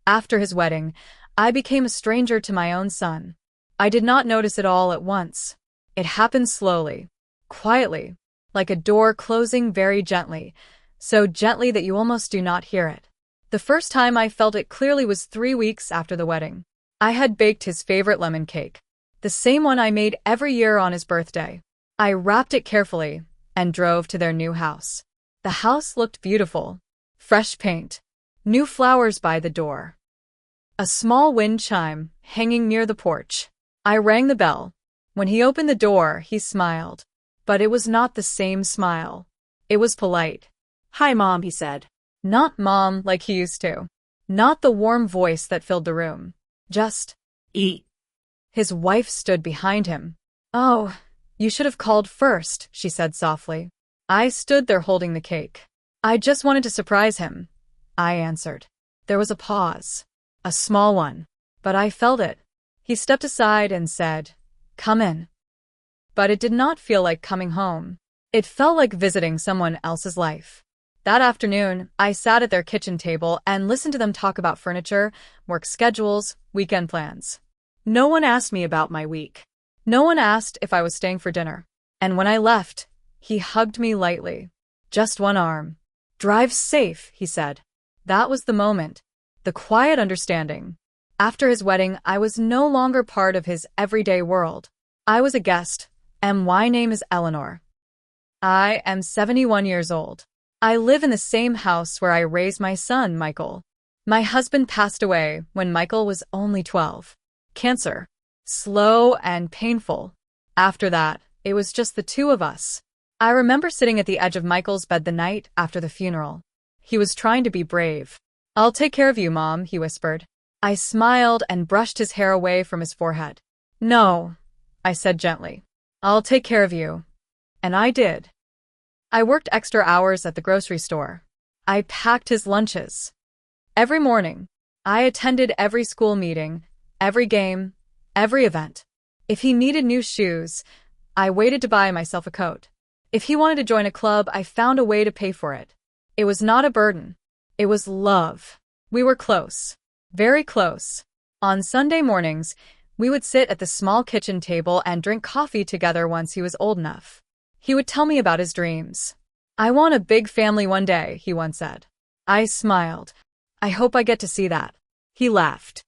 After his wedding, I became a stranger to my own son. I did not notice it all at once. It happened slowly, quietly, like a door closing very gently, so gently that you almost do not hear it. The first time I felt it clearly was 3 weeks after the wedding. I had baked his favorite lemon cake, the same one I made every year on his birthday. I wrapped it carefully and drove to their new house. The house looked beautiful. Fresh paint, new flowers by the door, a small wind chime hanging near the porch. I rang the bell. When he opened the door, he smiled. But it was not the same smile. It was polite. "Hi, Mom," he said. Not mom like he used to. Not the warm voice that filled the room. Just, "Eat." his wife stood behind him. "Oh, you should have called first," she said softly. I stood there holding the cake. "I just wanted to surprise him," I answered. There was a pause. A small one. But I felt it. He stepped aside and said, "Come in." But it did not feel like coming home. It felt like visiting someone else's life. That afternoon, I sat at their kitchen table and listened to them talk about furniture, work schedules, weekend plans. No one asked me about my week. No one asked if I was staying for dinner. And when I left, he hugged me lightly. Just one arm. "Drive safe," he said. That was the moment. The quiet understanding. After his wedding, I was no longer part of his everyday world. I was a guest, and my name is Eleanor. I am 71 years old. I live in the same house where I raised my son, Michael. My husband passed away when Michael was only 12. Cancer. Slow and painful. After that, it was just the two of us. I remember sitting at the edge of Michael's bed the night after the funeral. He was trying to be brave. "I'll take care of you, Mom," he whispered. I smiled and brushed his hair away from his forehead. "No," I said gently. "I'll take care of you." And I did. I worked extra hours at the grocery store. I packed his lunches. Every morning, I attended every school meeting, every game, every event. If he needed new shoes, I waited to buy myself a coat. If he wanted to join a club, I found a way to pay for it. It was not a burden. It was love. We were close. Very close. On Sunday mornings, we would sit at the small kitchen table and drink coffee together once he was old enough. He would tell me about his dreams. "I want a big family one day," he once said. I smiled. "I hope I get to see that." He laughed.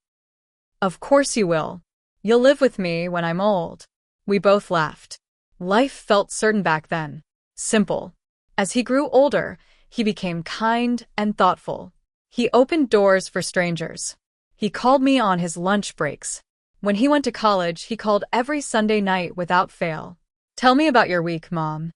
"Of course you will. You'll live with me when I'm old." We both laughed. Life felt certain back then. Simple. As he grew older, he became kind and thoughtful. He opened doors for strangers. He called me on his lunch breaks. When he went to college, he called every Sunday night without fail. "Tell me about your week, Mom."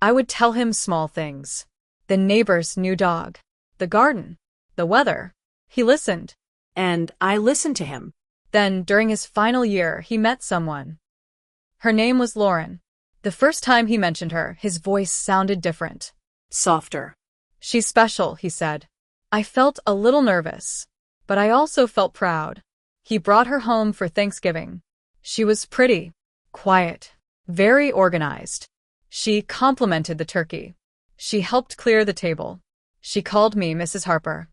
I would tell him small things. The neighbor's new dog. The garden. The weather. He listened. And I listened to him. Then, during his final year, he met someone. Her name was Lauren. The first time he mentioned her, his voice sounded different. Softer. "She's special," he said. I felt a little nervous, but I also felt proud. He brought her home for Thanksgiving. She was pretty, quiet, very organized. She complimented the turkey. She helped clear the table. She called me Mrs. Harper.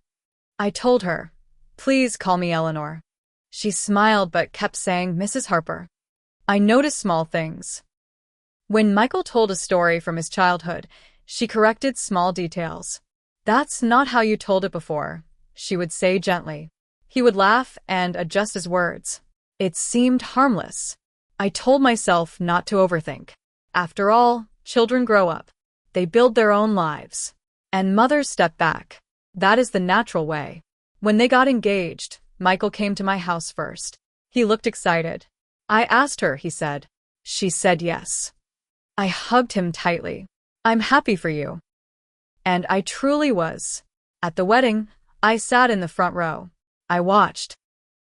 I told her, "Please call me Eleanor." She smiled but kept saying Mrs. Harper. I noticed small things. When Michael told a story from his childhood, she corrected small details. "That's not how you told it before," she would say gently. He would laugh and adjust his words. It seemed harmless. I told myself not to overthink. After all, children grow up. They build their own lives. And mothers step back. That is the natural way. When they got engaged, Michael came to my house first. He looked excited. I asked her, he said. She said yes. I hugged him tightly. "I'm happy for you." And I truly was. At the wedding, I sat in the front row. I watched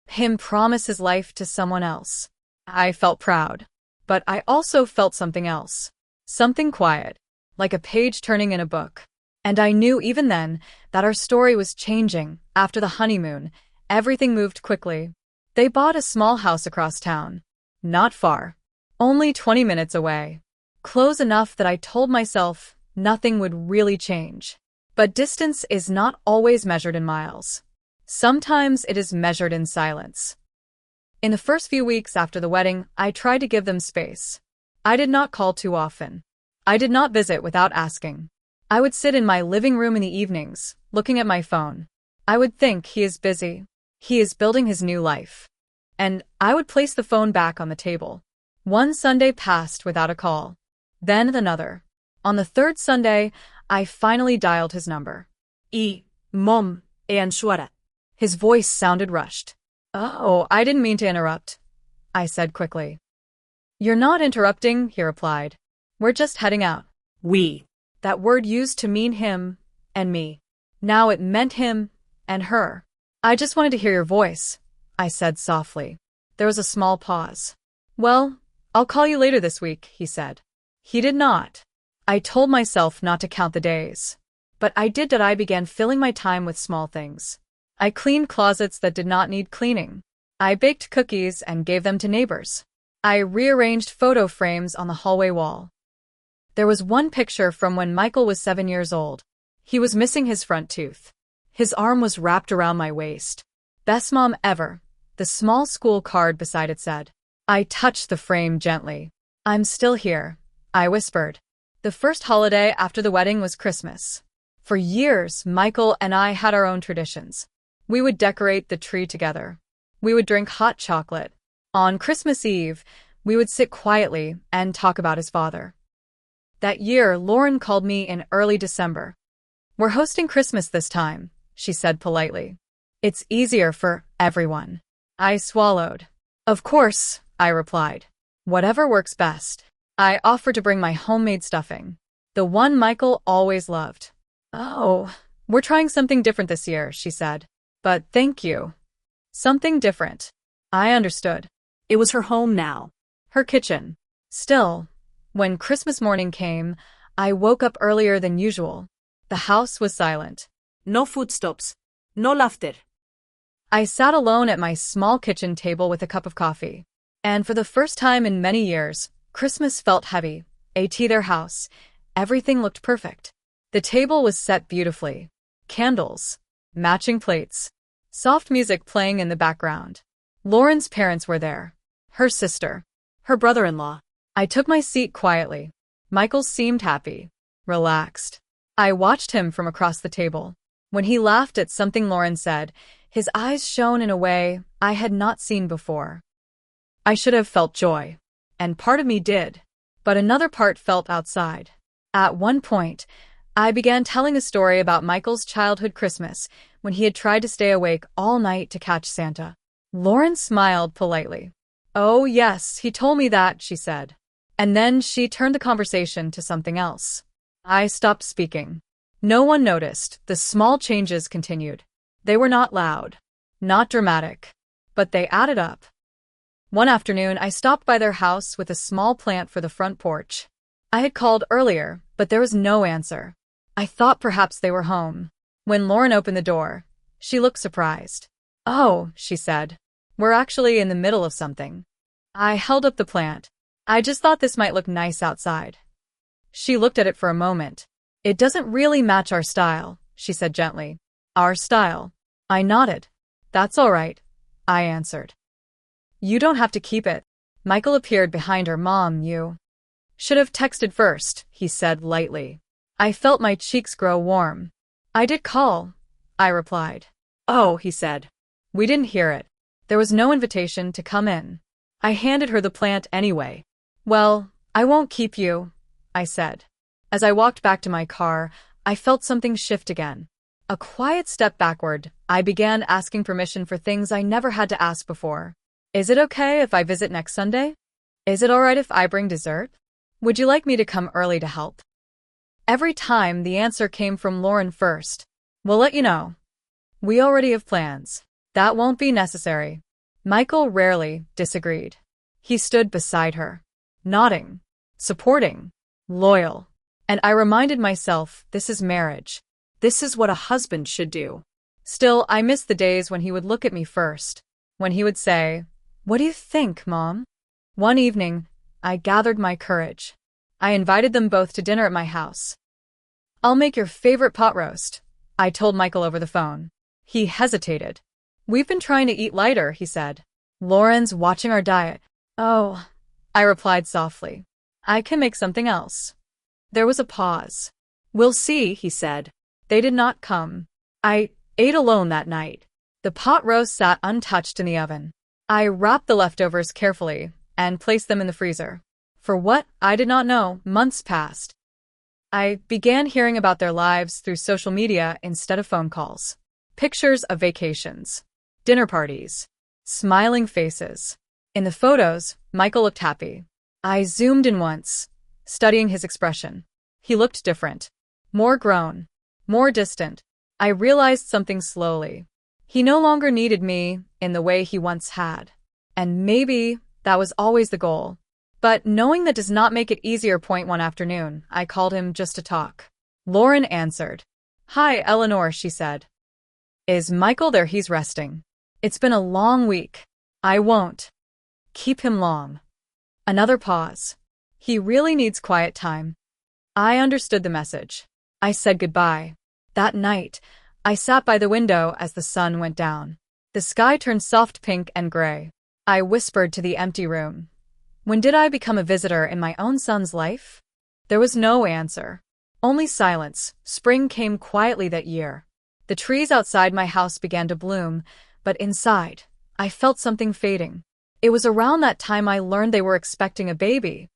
him promise his life to someone else. I felt proud. But I also felt something else. Something quiet, like a page turning in a book. And I knew even then that our story was changing. After the honeymoon, everything moved quickly. They bought a small house across town. Not far. Only 20 minutes away. Close enough that I told myself nothing would really change. But distance is not always measured in miles. Sometimes it is measured in silence. In the first few weeks after the wedding, I tried to give them space. I did not call too often. I did not visit without asking. I would sit in my living room in the evenings, looking at my phone. I would think he is busy. He is building his new life. And I would place the phone back on the table. One Sunday passed without a call. Then another. On the third Sunday, I finally dialed his number. Mom, Suara. His voice sounded rushed. Oh, I didn't mean to interrupt, I said quickly. You're not interrupting, he replied. We're just heading out. We. That word used to mean him and me. Now it meant him and her. I just wanted to hear your voice, I said softly. There was a small pause. Well, I'll call you later this week, he said. He did not. I told myself not to count the days. But I did that. I began filling my time with small things. I cleaned closets that did not need cleaning. I baked cookies and gave them to neighbors. I rearranged photo frames on the hallway wall. There was one picture from when Michael was 7 years old. He was missing his front tooth. His arm was wrapped around my waist. Best mom ever. The small school card beside it said. I touched the frame gently. I'm still here, I whispered. The first holiday after the wedding was Christmas. For years, Michael and I had our own traditions. We would decorate the tree together. We would drink hot chocolate. On Christmas Eve, we would sit quietly and talk about his father. That year, Lauren called me in early December. We're hosting Christmas this time, she said politely. It's easier for everyone. I swallowed. Of course, I replied. Whatever works best. I offered to bring my homemade stuffing. The one Michael always loved. Oh, we're trying something different this year, she said. But thank you. Something different. I understood. It was her home now. Her kitchen. Still, when Christmas morning came, I woke up earlier than usual. The house was silent. No footsteps. No laughter. I sat alone at my small kitchen table with a cup of coffee. And for the first time in many years, Christmas felt heavy. At their house, everything looked perfect. The table was set beautifully. Candles. Matching plates. Soft music playing in the background. Lauren's parents were there. Her sister. Her brother-in-law. I took my seat quietly. Michael seemed happy. Relaxed. I watched him from across the table. When he laughed at something Lauren said, his eyes shone in a way I had not seen before. I should have felt joy. And part of me did. But another part felt outside. At one point, I began telling a story about Michael's childhood Christmas when he had tried to stay awake all night to catch Santa. Lauren smiled politely. Oh yes, he told me that, she said. And then she turned the conversation to something else. I stopped speaking. No one noticed. The small changes continued. They were not loud, not dramatic, but they added up. One afternoon, I stopped by their house with a small plant for the front porch. I had called earlier, but there was no answer. I thought perhaps they were home. When Lauren opened the door, she looked surprised. Oh, she said. We're actually in the middle of something. I held up the plant. I just thought this might look nice outside. She looked at it for a moment. It doesn't really match our style, she said gently. Our style. I nodded. That's all right, I answered. You don't have to keep it. Michael appeared behind her. Mom, you should have texted first, he said lightly. I felt my cheeks grow warm. I did call, I replied. Oh, he said. We didn't hear it. There was no invitation to come in. I handed her the plant anyway. Well, I won't keep you, I said. As I walked back to my car, I felt something shift again. A quiet step backward, I began asking permission for things I never had to ask before. Is it okay if I visit next Sunday? Is it all right if I bring dessert? Would you like me to come early to help? Every time the answer came from Lauren first. We'll let you know. We already have plans. That won't be necessary. Michael rarely disagreed. He stood beside her, nodding, supporting, loyal. And I reminded myself, this is marriage. This is what a husband should do. Still, I missed the days when he would look at me first. When he would say, "What do you think, Mom?" One evening, I gathered my courage. I invited them both to dinner at my house. I'll make your favorite pot roast, I told Michael over the phone. He hesitated. We've been trying to eat lighter, he said. Lauren's watching our diet. Oh, I replied softly. I can make something else. There was a pause. We'll see, he said. They did not come. I ate alone that night. The pot roast sat untouched in the oven. I wrapped the leftovers carefully and placed them in the freezer. For what, I did not know, months passed. I began hearing about their lives through social media instead of phone calls. Pictures of vacations, dinner parties, smiling faces. In the photos, Michael looked happy. I zoomed in once, studying his expression. He looked different. More grown. More distant. I realized something slowly. He no longer needed me in the way he once had. And maybe that was always the goal. But knowing that does not make it easier. One afternoon, I called him just to talk. Lauren answered. Hi, Eleanor, she said. Is Michael there? He's resting. It's been a long week. I won't keep him long. Another pause. He really needs quiet time. I understood the message. I said goodbye. That night, I sat by the window as the sun went down. The sky turned soft pink and gray. I whispered to the empty room. When did I become a visitor in my own son's life? There was no answer. Only silence. Spring came quietly that year. The trees outside my house began to bloom, but inside, I felt something fading. It was around that time I learned they were expecting a baby.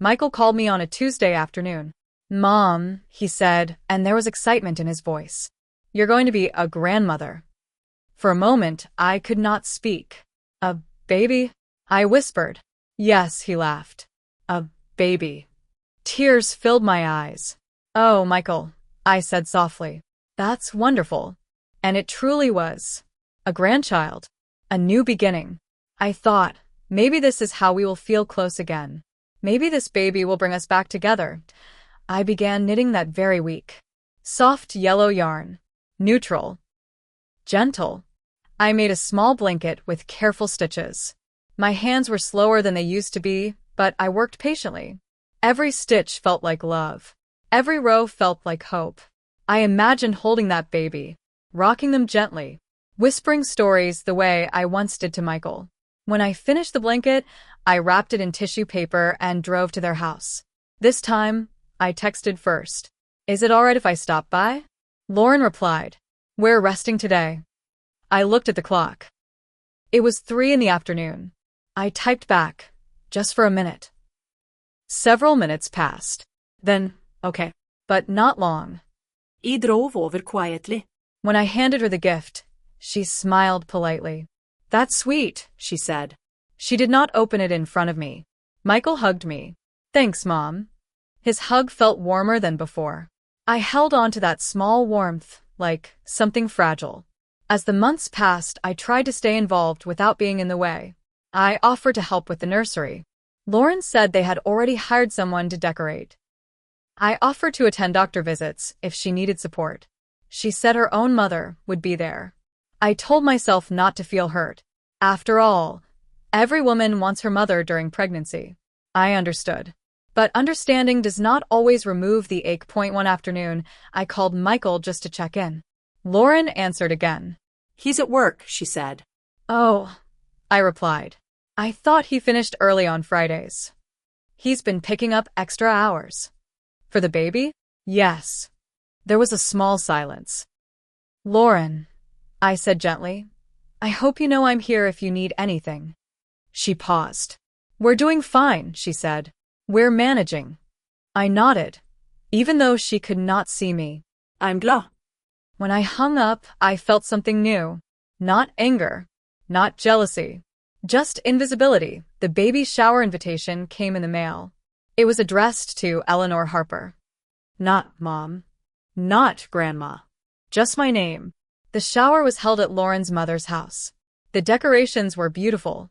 Michael called me on a Tuesday afternoon. Mom, he said, and there was excitement in his voice. You're going to be a grandmother. For a moment, I could not speak. A baby? I whispered. Yes, he laughed. A baby. Tears filled my eyes. Oh, Michael, I said softly. That's wonderful. And it truly was. A grandchild. A new beginning. I thought, maybe this is how we will feel close again. Maybe this baby will bring us back together. I began knitting that very week. Soft yellow yarn. Neutral. Gentle. I made a small blanket with careful stitches. My hands were slower than they used to be, but I worked patiently. Every stitch felt like love. Every row felt like hope. I imagined holding that baby, rocking them gently, whispering stories the way I once did to Michael. When I finished the blanket, I wrapped it in tissue paper and drove to their house. This time, I texted first. Is it all right if I stop by? Lauren replied. We're resting today. I looked at the clock. It was 3 in the afternoon. I typed back, just for a minute. Several minutes passed. Then, okay, but not long. I drove over quietly. When I handed her the gift, she smiled politely. That's sweet, she said. She did not open it in front of me. Michael hugged me. Thanks, Mom. His hug felt warmer than before. I held on to that small warmth, like something fragile. As the months passed, I tried to stay involved without being in the way. I offered to help with the nursery. Lauren said they had already hired someone to decorate. I offered to attend doctor visits if she needed support. She said her own mother would be there. I told myself not to feel hurt. After all, every woman wants her mother during pregnancy. I understood. But understanding does not always remove the ache. One afternoon, I called Michael just to check in. Lauren answered again. He's at work, she said. Oh, I replied. I thought he finished early on Fridays. He's been picking up extra hours. For the baby? Yes. There was a small silence. Lauren, I said gently, I hope you know I'm here if you need anything. She paused. We're doing fine, she said. We're managing. I nodded, even though she could not see me. I'm glad. When I hung up, I felt something new. Not anger, not jealousy, just invisibility. The baby shower invitation came in the mail. It was addressed to Eleanor Harper. Not Mom. Not Grandma. Just my name. The shower was held at Lauren's mother's house. The decorations were beautiful.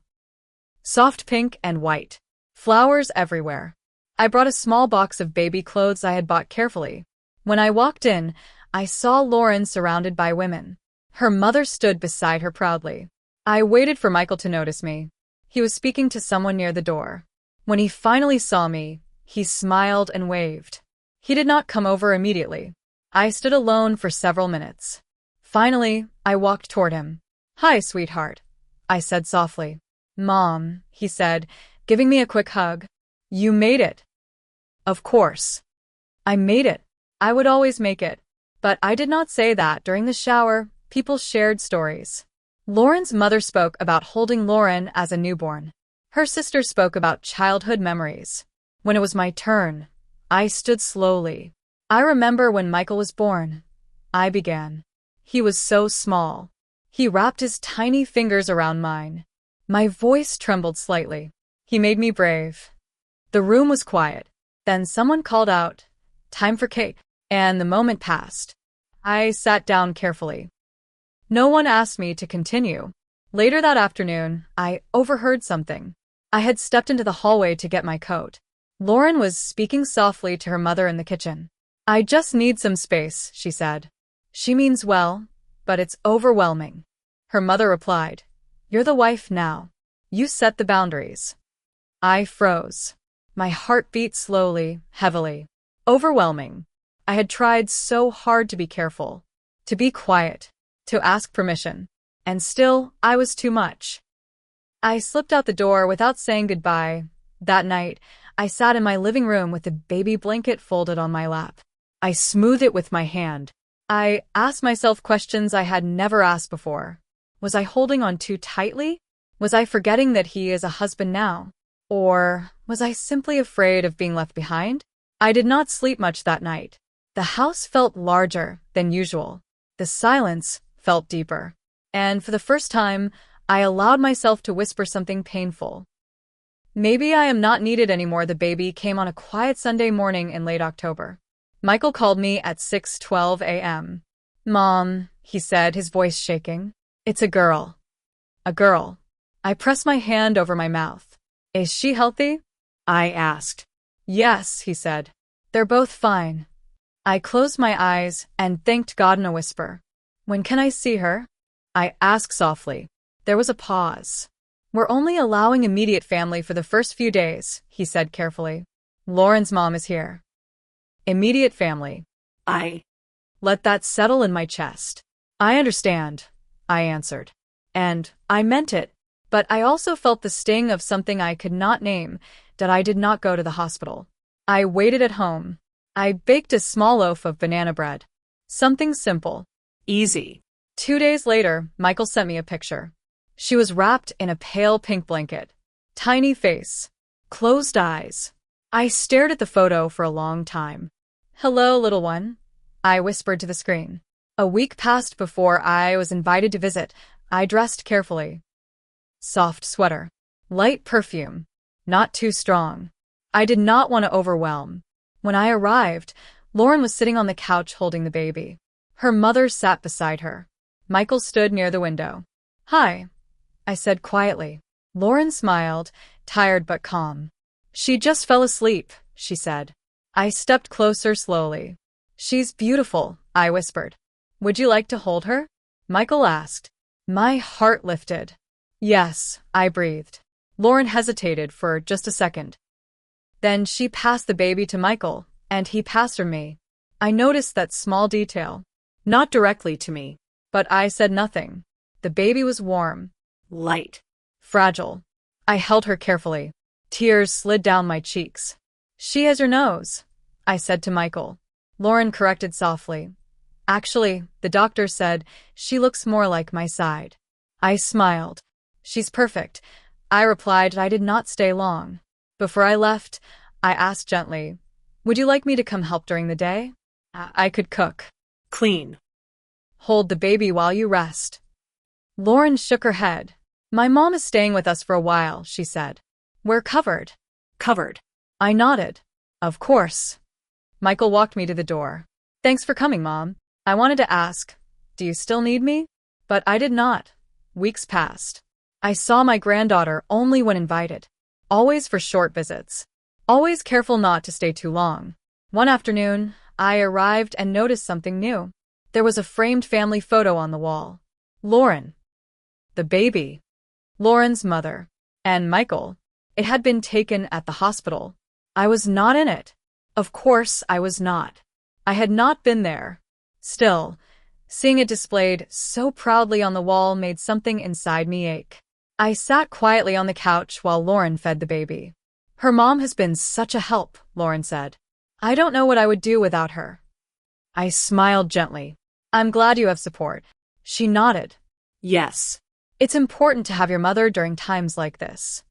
Soft pink and white. Flowers everywhere. I brought a small box of baby clothes I had bought carefully. When I walked in, I saw Lauren surrounded by women. Her mother stood beside her proudly. I waited for Michael to notice me. He was speaking to someone near the door. When he finally saw me, he smiled and waved. He did not come over immediately. I stood alone for several minutes. Finally, I walked toward him. "Hi, sweetheart," I said softly. "Mom," he said, giving me a quick hug. "You made it." Of course. I made it. I would always make it. But I did not say that. During the shower, people shared stories. Lauren's mother spoke about holding Lauren as a newborn. Her sister spoke about childhood memories. When it was my turn, I stood slowly. I remember when Michael was born. I began. He was so small. He wrapped his tiny fingers around mine. My voice trembled slightly. He made me brave. The room was quiet. Then someone called out, "Time for cake." And the moment passed. I sat down carefully. No one asked me to continue. Later that afternoon, I overheard something. I had stepped into the hallway to get my coat. Lauren was speaking softly to her mother in the kitchen. "I just need some space," she said. "She means well, but it's overwhelming." Her mother replied, "You're the wife now. You set the boundaries." I froze. My heart beat slowly, heavily. Overwhelming. I had tried so hard to be careful, to be quiet, to ask permission. And still, I was too much. I slipped out the door without saying goodbye. That night, I sat in my living room with the baby blanket folded on my lap. I smoothed it with my hand. I asked myself questions I had never asked before. Was I holding on too tightly? Was I forgetting that he is a husband now? Or was I simply afraid of being left behind? I did not sleep much that night. The house felt larger than usual. The silence felt deeper. And for the first time, I allowed myself to whisper something painful. "Maybe I am not needed anymore." The baby came on a quiet Sunday morning in late October. Michael called me at 6:12 a.m. "Mom," he said, his voice shaking. "It's a girl." A girl. I pressed my hand over my mouth. "Is she healthy?" I asked. "Yes," he said. "They're both fine." I closed my eyes and thanked God in a whisper. "When can I see her?" I asked softly. There was a pause. "We're only allowing immediate family for the first few days," he said carefully. "Lauren's mom is here." Immediate family. I let that settle in my chest. "I understand," I answered. And I meant it. But I also felt the sting of something I could not name, that I did not go to the hospital. I waited at home. I baked a small loaf of banana bread. Something simple. Easy. 2 days later, Michael sent me a picture. She was wrapped in a pale pink blanket. Tiny face. Closed eyes. I stared at the photo for a long time. "Hello, little one," I whispered to the screen. A week passed before I was invited to visit. I dressed carefully. Soft sweater. Light perfume. Not too strong. I did not want to overwhelm. When I arrived, Lauren was sitting on the couch holding the baby. Her mother sat beside her. Michael stood near the window. "Hi," I said quietly. Lauren smiled, tired but calm. "She just fell asleep," she said. I stepped closer slowly. "She's beautiful," I whispered. "Would you like to hold her?" Michael asked. My heart lifted. "Yes," I breathed. Lauren hesitated for just a second. Then she passed the baby to Michael, and he passed her me. I noticed that small detail. Not directly to me, but I said nothing. The baby was warm, light, fragile. I held her carefully. Tears slid down my cheeks. "She has your nose," I said to Michael. Lauren corrected softly. "Actually, the doctor said she looks more like my side." I smiled. "She's perfect," I replied. I did not stay long. Before I left, I asked gently, "Would you like me to come help during the day? I could cook, clean, hold the baby while you rest." Lauren shook her head. "My mom is staying with us for a while," she said. "We're covered." Covered. I nodded. "Of course." Michael walked me to the door. "Thanks for coming, Mom. I wanted to ask, do you still need me?" But I did not. Weeks passed. I saw my granddaughter only when invited. Always for short visits. Always careful not to stay too long. One afternoon, I arrived and noticed something new. There was a framed family photo on the wall. Lauren. The baby. Lauren's mother. And Michael. It had been taken at the hospital. I was not in it. Of course I was not. I had not been there. Still, Seeing it displayed so proudly on the wall made something inside me ache. I sat quietly on the couch while Lauren fed the baby. Her mom has been such a help, Lauren said. I don't know what I would do without her. I smiled gently. I'm glad you have support. She nodded. Yes. It's important to have your mother during times like this.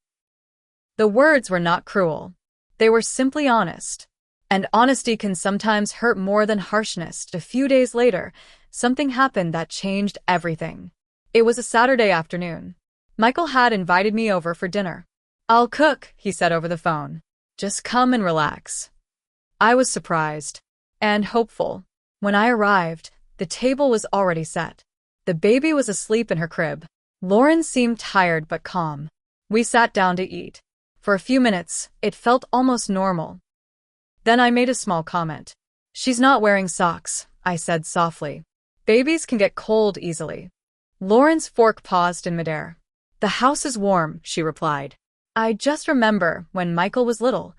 The words were not cruel. They were simply honest. And honesty can sometimes hurt more than harshness. A few days later, something happened that changed everything. It was a Saturday afternoon. Michael had invited me over for dinner. I'll cook, he said over the phone. Just come and relax. I was surprised and hopeful. When I arrived, the table was already set. The baby was asleep in her crib. Lauren seemed tired but calm. We sat down to eat. For a few minutes, it felt almost normal. Then I made a small comment. She's not wearing socks, I said softly. Babies can get cold easily. Lauren's fork paused in midair. The house is warm, she replied. I just remember when Michael was little.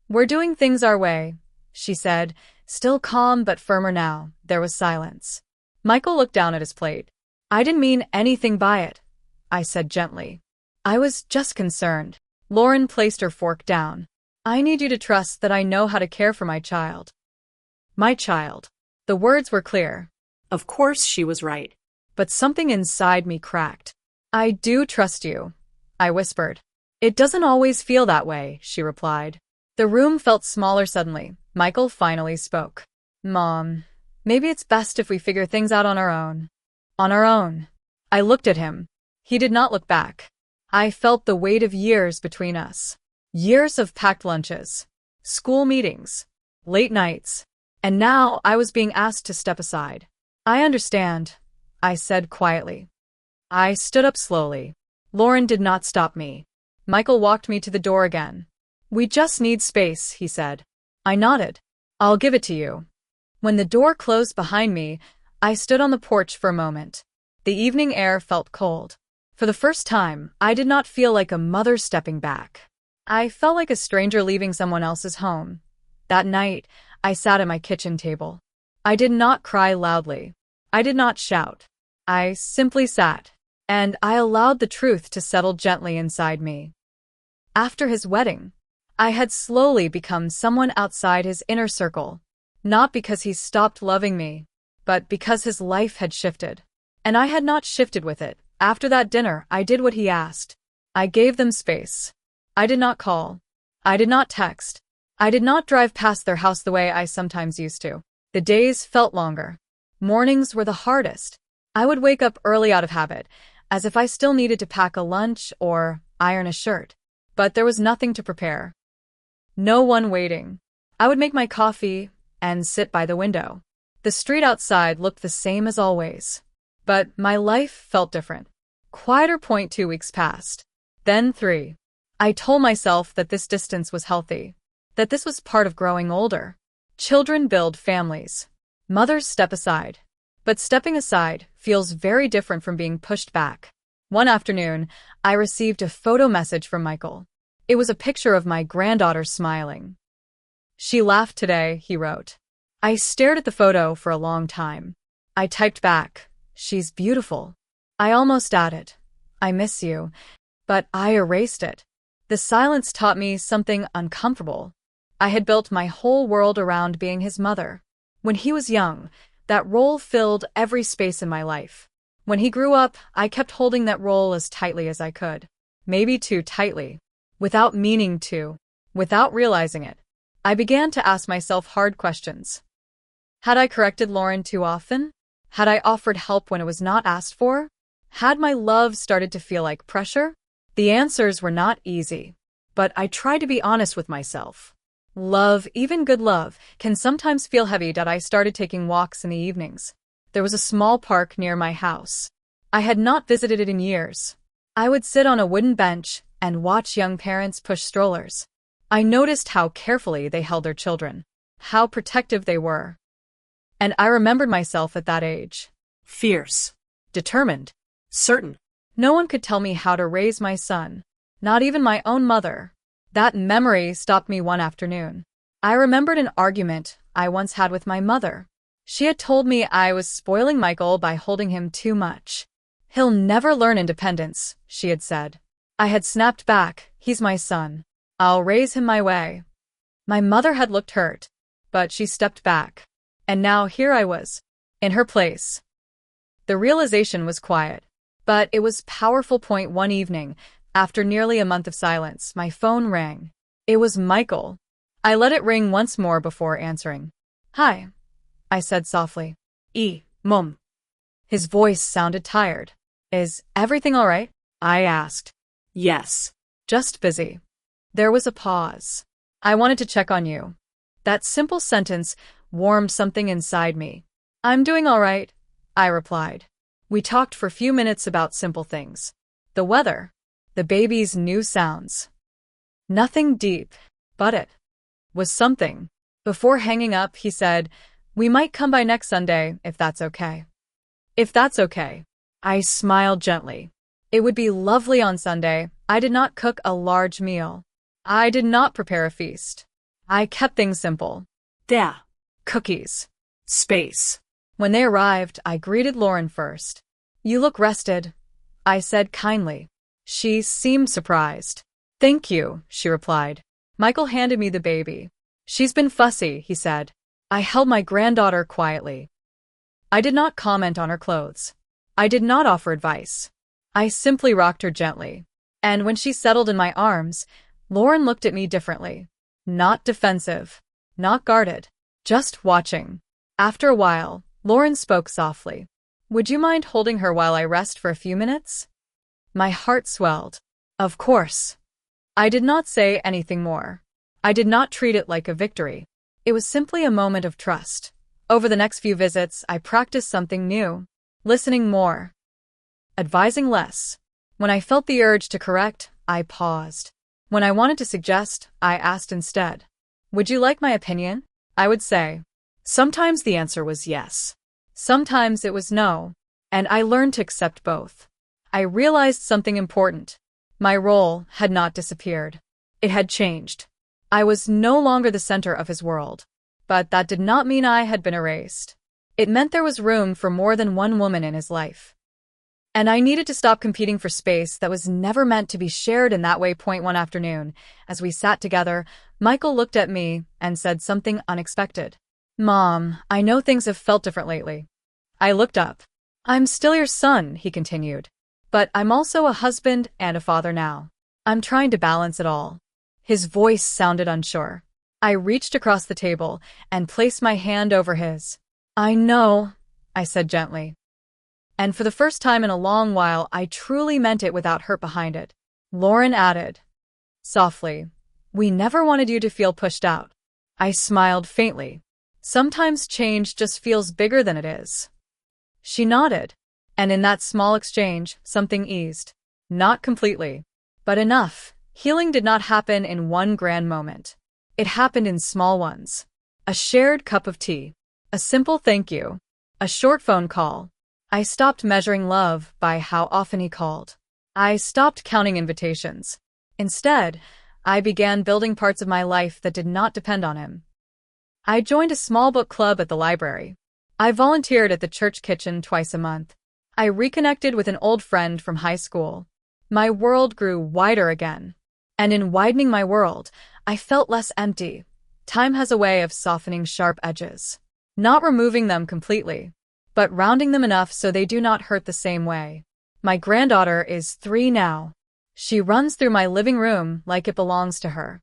We're doing things our way, she said, still calm but firmer now. There was silence. Michael looked down at his plate. I didn't mean anything by it, I said gently. I was just concerned. Lauren placed her fork down. I need you to trust that I know how to care for my child. My child. The words were clear. Of course she was right. But something inside me cracked. I do trust you, I whispered. It doesn't always feel that way, she replied. The room felt smaller suddenly. Michael finally spoke. Mom, maybe it's best if we figure things out on our own. On our own. I looked at him. He did not look back. I felt the weight of years between us. Years of packed lunches, school meetings, late nights, and now I was being asked to step aside. I understand, I said quietly. I stood up slowly. Lauren did not stop me. Michael walked me to the door again. We just need space, he said. I nodded. I'll give it to you. When the door closed behind me, I stood on the porch for a moment. The evening air felt cold. For the first time, I did not feel like a mother stepping back. I felt like a stranger leaving someone else's home. That night, I sat at my kitchen table. I did not cry loudly. I did not shout. I simply sat, and I allowed the truth to settle gently inside me. After his wedding, I had slowly become someone outside his inner circle, not because he stopped loving me, but because his life had shifted. And I had not shifted with it. After that dinner, I did what he asked. I gave them space. I did not call. I did not text. I did not drive past their house the way I sometimes used to. The days felt longer. Mornings were the hardest. I would wake up early out of habit, as if I still needed to pack a lunch or iron a shirt. But there was nothing to prepare. No one waiting. I would make my coffee and sit by the window. The street outside looked the same as always. But my life felt different. Quieter. 2 weeks passed. Then 3. I told myself that this distance was healthy, that this was part of growing older. Children build families. Mothers step aside. But stepping aside feels very different from being pushed back. One afternoon, I received a photo message from Michael. It was a picture of my granddaughter smiling. She laughed today, he wrote. I stared at the photo for a long time. I typed back, she's beautiful. I almost added, I miss you, but I erased it. The silence taught me something uncomfortable. I had built my whole world around being his mother. When he was young, that role filled every space in my life. When he grew up, I kept holding that role as tightly as I could. Maybe too tightly. Without meaning to. Without realizing it. I began to ask myself hard questions. Had I corrected Lauren too often? Had I offered help when it was not asked for? Had my love started to feel like pressure? The answers were not easy. But I tried to be honest with myself. Love, even good love, can sometimes feel heavy. I started taking walks in the evenings. There was a small park near my house. I had not visited it in years. I would sit on a wooden bench and watch young parents push strollers. I noticed how carefully they held their children, how protective they were. And I remembered myself at that age. Fierce. Determined. Certain. No one could tell me how to raise my son, not even my own mother. That memory stopped me one afternoon. I remembered an argument I once had with my mother. She had told me I was spoiling Michael by holding him too much. He'll never learn independence, she had said. I had snapped back, he's my son. I'll raise him my way. My mother had looked hurt, but she stepped back. And now here I was, in her place. The realization was quiet, but it was powerful. One evening, after nearly a month of silence, my phone rang. It was Michael. I let it ring once more before answering. Hi, I said softly. Mom. His voice sounded tired. Is everything all right? I asked. Yes. Just busy. There was a pause. I wanted to check on you. That simple sentence warmed something inside me. I'm doing all right, I replied. We talked for a few minutes about simple things. The weather. The baby's new sounds. Nothing deep, but it was something. Before hanging up, he said, we might come by next Sunday, if that's okay. If that's okay. I smiled gently. It would be lovely on Sunday. I did not cook a large meal. I did not prepare a feast. I kept things simple. There. Cookies. Space. When they arrived, I greeted Lauren first. You look rested, I said kindly. She seemed surprised. Thank you, she replied. Michael handed me the baby. She's been fussy, he said. I held my granddaughter quietly. I did not comment on her clothes. I did not offer advice. I simply rocked her gently. And when she settled in my arms, Lauren looked at me differently. Not defensive. Not guarded. Just watching. After a while, Lauren spoke softly. Would you mind holding her while I rest for a few minutes? My heart swelled. Of course. I did not say anything more. I did not treat it like a victory. It was simply a moment of trust. Over the next few visits, I practiced something new. Listening more. Advising less. When I felt the urge to correct, I paused. When I wanted to suggest, I asked instead. Would you like my opinion? I would say. Sometimes the answer was yes. Sometimes it was no. And I learned to accept both. I realized something important. My role had not disappeared. It had changed. I was no longer the center of his world. But that did not mean I had been erased. It meant there was room for more than one woman in his life. And I needed to stop competing for space that was never meant to be shared in that way. One afternoon, as we sat together, Michael looked at me and said something unexpected. Mom, I know things have felt different lately. I looked up. I'm still your son, he continued. But I'm also a husband and a father now. I'm trying to balance it all. His voice sounded unsure. I reached across the table and placed my hand over his. I know, I said gently. And for the first time in a long while, I truly meant it without hurt behind it. Lauren added, softly, we never wanted you to feel pushed out. I smiled faintly. Sometimes change just feels bigger than it is. She nodded, and in that small exchange, something eased. Not completely, but enough. Healing did not happen in one grand moment. It happened in small ones. A shared cup of tea. A simple thank you. A short phone call. I stopped measuring love by how often he called. I stopped counting invitations. Instead, I began building parts of my life that did not depend on him. I joined a small book club at the library. I volunteered at the church kitchen twice a month. I reconnected with an old friend from high school. My world grew wider again. And in widening my world, I felt less empty. Time has a way of softening sharp edges. Not removing them completely, but rounding them enough so they do not hurt the same way. My granddaughter is 3 now. She runs through my living room like it belongs to her.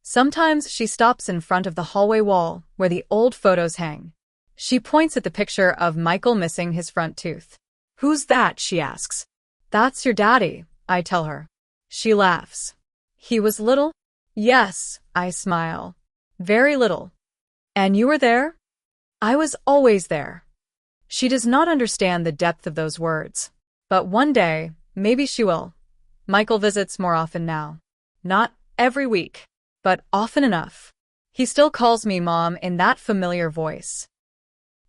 Sometimes she stops in front of the hallway wall where the old photos hang. She points at the picture of Michael missing his front tooth. Who's that? She asks. That's your daddy, I tell her. She laughs. He was little? Yes, I smile. Very little. And you were there? I was always there. She does not understand the depth of those words. But one day, maybe she will. Michael visits more often now. Not every week, but often enough. He still calls me Mom in that familiar voice.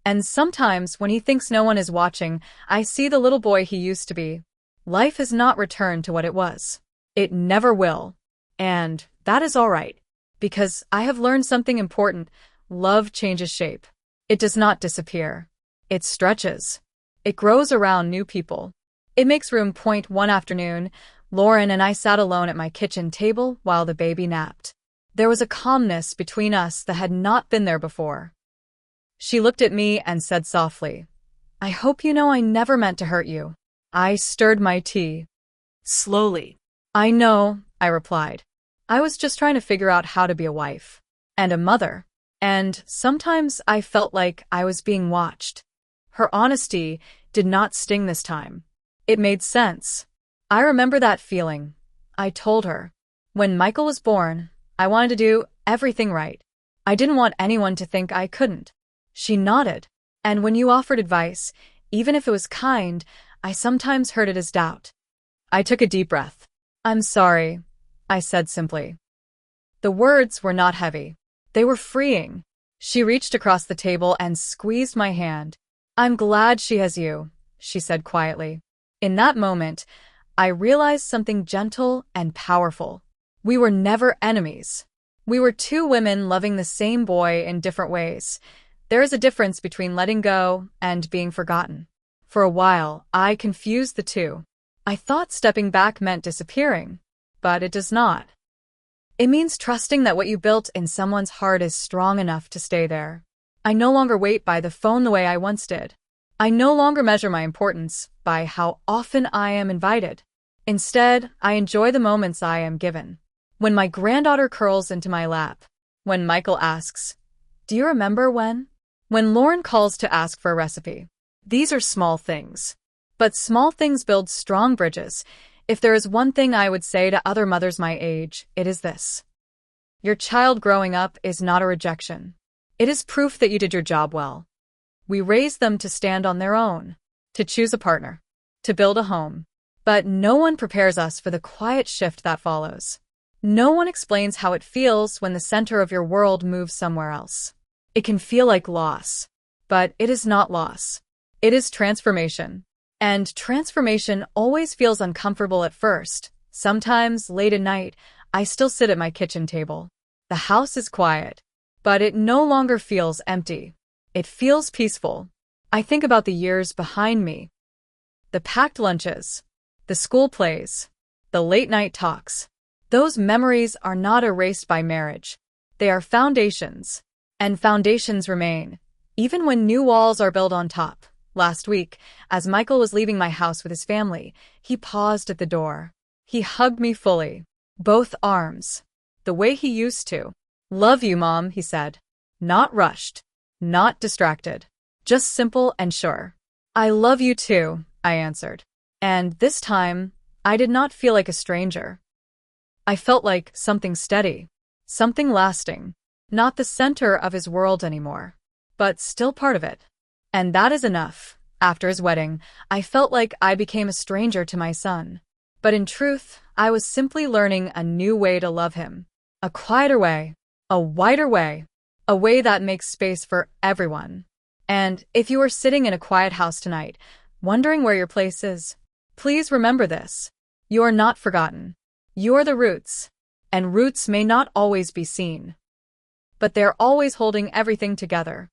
And sometimes, when he thinks no one is watching, I see the little boy he used to be. Life has not returned to what it was. It never will. And that is all right. Because I have learned something important. Love changes shape. It does not disappear. It stretches. It grows around new people. It makes room. One afternoon, Lauren and I sat alone at my kitchen table while the baby napped. There was a calmness between us that had not been there before. She looked at me and said softly, "I hope you know I never meant to hurt you." I stirred my tea. Slowly. "I know," I replied. "I was just trying to figure out how to be a wife. And a mother. And sometimes I felt like I was being watched." Her honesty did not sting this time. It made sense. I remember that feeling. I told her. When Michael was born, I wanted to do everything right. I didn't want anyone to think I couldn't. She nodded. "And when you offered advice, even if it was kind, I sometimes heard it as doubt." I took a deep breath. "I'm sorry," I said simply. The words were not heavy. They were freeing. She reached across the table and squeezed my hand. "I'm glad she has you," she said quietly. In that moment, I realized something gentle and powerful. We were never enemies. We were two women loving the same boy in different ways. There is a difference between letting go and being forgotten. For a while, I confused the two. I thought stepping back meant disappearing, but it does not. It means trusting that what you built in someone's heart is strong enough to stay there. I no longer wait by the phone the way I once did. I no longer measure my importance by how often I am invited. Instead, I enjoy the moments I am given. When my granddaughter curls into my lap. When Michael asks, "Do you remember when?" When Lauren calls to ask for a recipe. These are small things. But small things build strong bridges. If there is one thing I would say to other mothers my age, it is this. Your child growing up is not a rejection. It is proof that you did your job well. We raise them to stand on their own, to choose a partner, to build a home. But no one prepares us for the quiet shift that follows. No one explains how it feels when the center of your world moves somewhere else. It can feel like loss, but it is not loss. It is transformation. And transformation always feels uncomfortable at first. Sometimes, late at night, I still sit at my kitchen table. The house is quiet, but it no longer feels empty. It feels peaceful. I think about the years behind me. The packed lunches, the school plays, the late-night talks. Those memories are not erased by marriage. They are foundations. And foundations remain, even when new walls are built on top. Last week, as Michael was leaving my house with his family, he paused at the door. He hugged me fully, both arms, the way he used to. "Love you, Mom," he said. Not rushed, not distracted, just simple and sure. "I love you too," I answered. And this time, I did not feel like a stranger. I felt like something steady, something lasting, not the center of his world anymore, but still part of it. And that is enough. After his wedding, I felt like I became a stranger to my son. But in truth, I was simply learning a new way to love him. A quieter way, a wider way, a way that makes space for everyone. And if you are sitting in a quiet house tonight, wondering where your place is, please remember this. You are not forgotten. You are the roots. And roots may not always be seen, but they're always holding everything together.